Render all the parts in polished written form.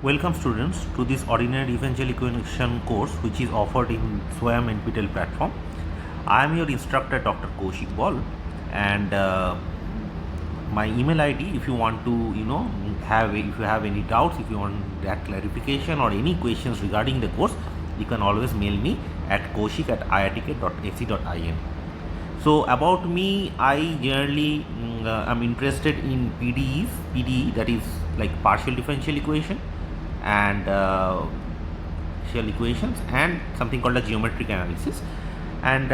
Welcome students to this ordinary differential equation course which is offered in SWAYAM NPTEL platform. I am your instructor Dr. Kaushik Ball, and my email ID, if you want to if you have any doubts, if you want that clarification or any questions regarding the course, you can always mail me at kaushik@iitk.ac.in. So about me, I generally am interested in PDE, that is like partial differential equation and shell equations, and something called a geometric analysis. And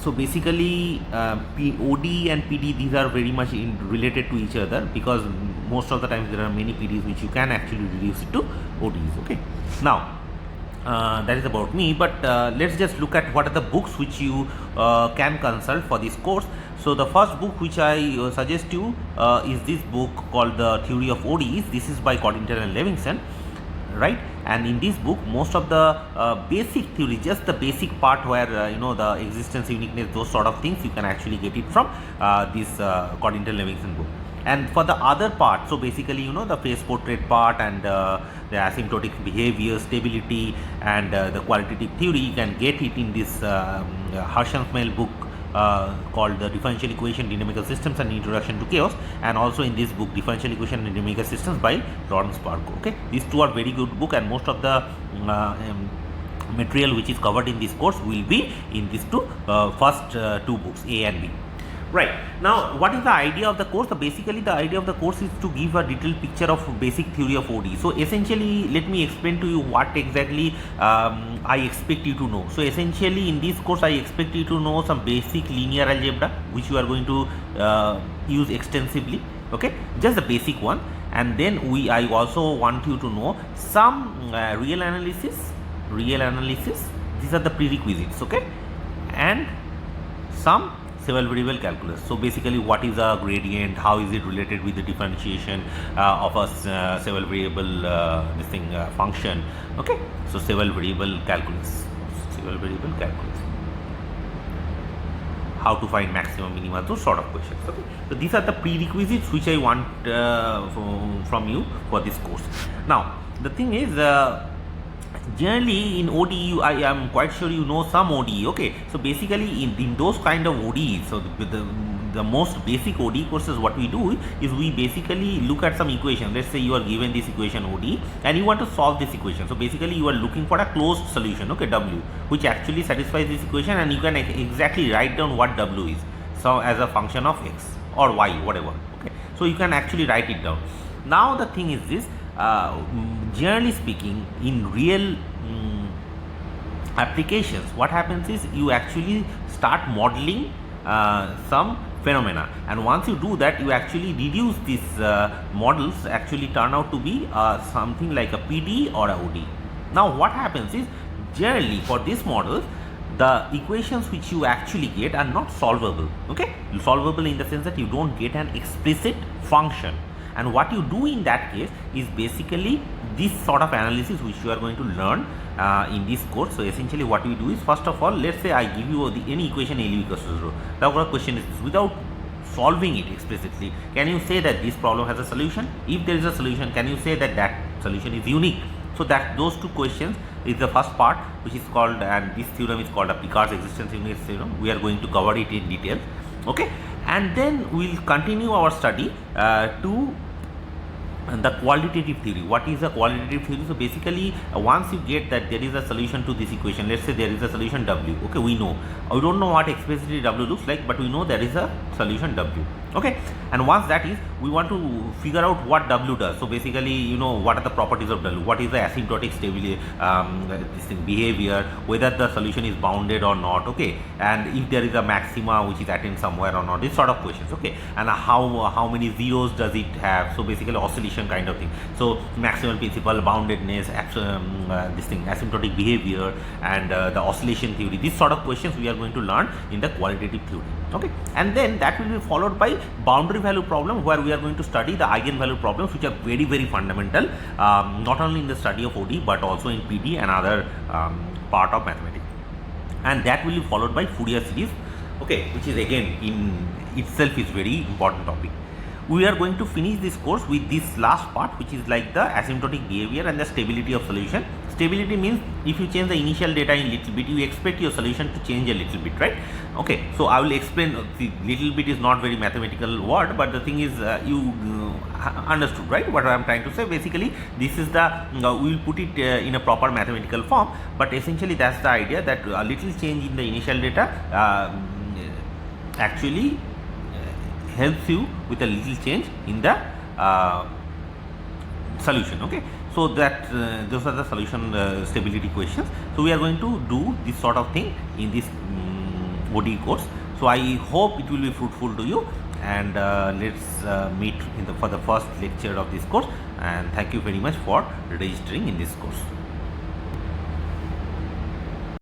so basically ODE and PD, these are very much related to each other, because most of the times there are many PDs which you can actually reduce it to ODs. Okay, now that is about me, but let's just look at what are the books which you can consult for this course. So the first book which I suggest you is this book called The Theory of ODEs. This is by Coddington and Levinson, right? And in this book, most of the basic theory, just the basic part where the existence, uniqueness, those sort of things, you can actually get it from this Coddington Levinson book. And for the other part, so basically the phase portrait part and the asymptotic behavior, stability, and the qualitative theory, you can get it in this Harshansmale book called The Differential Equation, Dynamical Systems and Introduction to Chaos, and also in this book Differential Equation and Dynamical Systems by Lawrence Barco. Okay, these two are very good book, and most of the material which is covered in this course will be in these first two books, A and B. Right, now what is the idea of the course? So basically the idea of the course is to give a detailed picture of basic theory of ODE. So essentially, let me explain to you what exactly I expect you to know. So essentially in this course I expect you to know some basic linear algebra which you are going to use extensively, okay, just the basic one. And then I also want you to know some real analysis, these are the prerequisites, okay, and some several variable calculus. So basically, what is a gradient, how is it related with the differentiation of a several variable function, okay. So several variable calculus, how to find maximum, minima, those sort of questions, okay. So these are the prerequisites which I want from you for this course. Now the thing is, generally in ODE, I am quite sure you know some ODE, okay. So basically in those kind of ODEs, so the most basic ODE courses, what we do is we basically look at some equation. Let's say you are given this equation ODE and you want to solve this equation. So basically you are looking for a closed solution, okay, W, which actually satisfies this equation, and you can exactly write down what W is, so as a function of X or Y, whatever, okay. So you can actually write it down. Now the thing is this, generally speaking, in real applications, what happens is you actually start modeling some phenomena, and once you do that, you actually reduce these models actually turn out to be something like a PD or a ODE. Now what happens is, generally for these models, the equations which you actually get are not solvable, okay, solvable in the sense that you don't get an explicit function. And what you do in that case is basically this sort of analysis which you are going to learn in this course. So essentially what we do is, first of all, let's say I give you any equation LU equals to 0. Now our question is this: without solving it explicitly, can you say that this problem has a solution? If there is a solution, can you say that that solution is unique? So that those two questions is the first part, which is called, and this theorem is called a Picard's existence uniqueness theorem. We are going to cover it in detail, okay. And then we will continue our study to the qualitative theory. What is a qualitative theory? So basically, once you get that there is a solution to this equation, let's say there is a solution W, okay, we know, we don't know what explicitly W looks like, but we know there is a solution W, okay. And once that is, we want to figure out what W does. So basically, what are the properties of W, what is the asymptotic stability, behavior, whether the solution is bounded or not, okay, and if there is a maxima which is attained somewhere or not, this sort of questions, okay. And how many zeros does it have? So basically oscillation kind of thing. So maximal principle, boundedness, asymptotic behavior, and the oscillation theory, these sort of questions we are going to learn in the qualitative theory, okay. And then that will be followed by boundary value problem, where we are going to study the eigenvalue problems, which are very, very fundamental, not only in the study of ODE but also in PD and other part of mathematics. And that will be followed by Fourier series, okay, which is again in itself is very important topic. we are going to finish this course with this last part, which is like the asymptotic behavior and the stability of solution. Stability means if you change the initial data in little bit, you expect your solution to change a little bit, right? Okay, so I will explain. The little bit is not very mathematical word, but the thing is you understood, right, what I am trying to say. Basically, this is the we will put it in a proper mathematical form, but essentially that's the idea, that a little change in the initial data actually helps you with a little change in the solution. Okay, so that those are the solution stability questions. So we are going to do this sort of thing in this ODE course. So I hope it will be fruitful to you, and let's meet for the first lecture of this course, and thank you very much for registering in this course.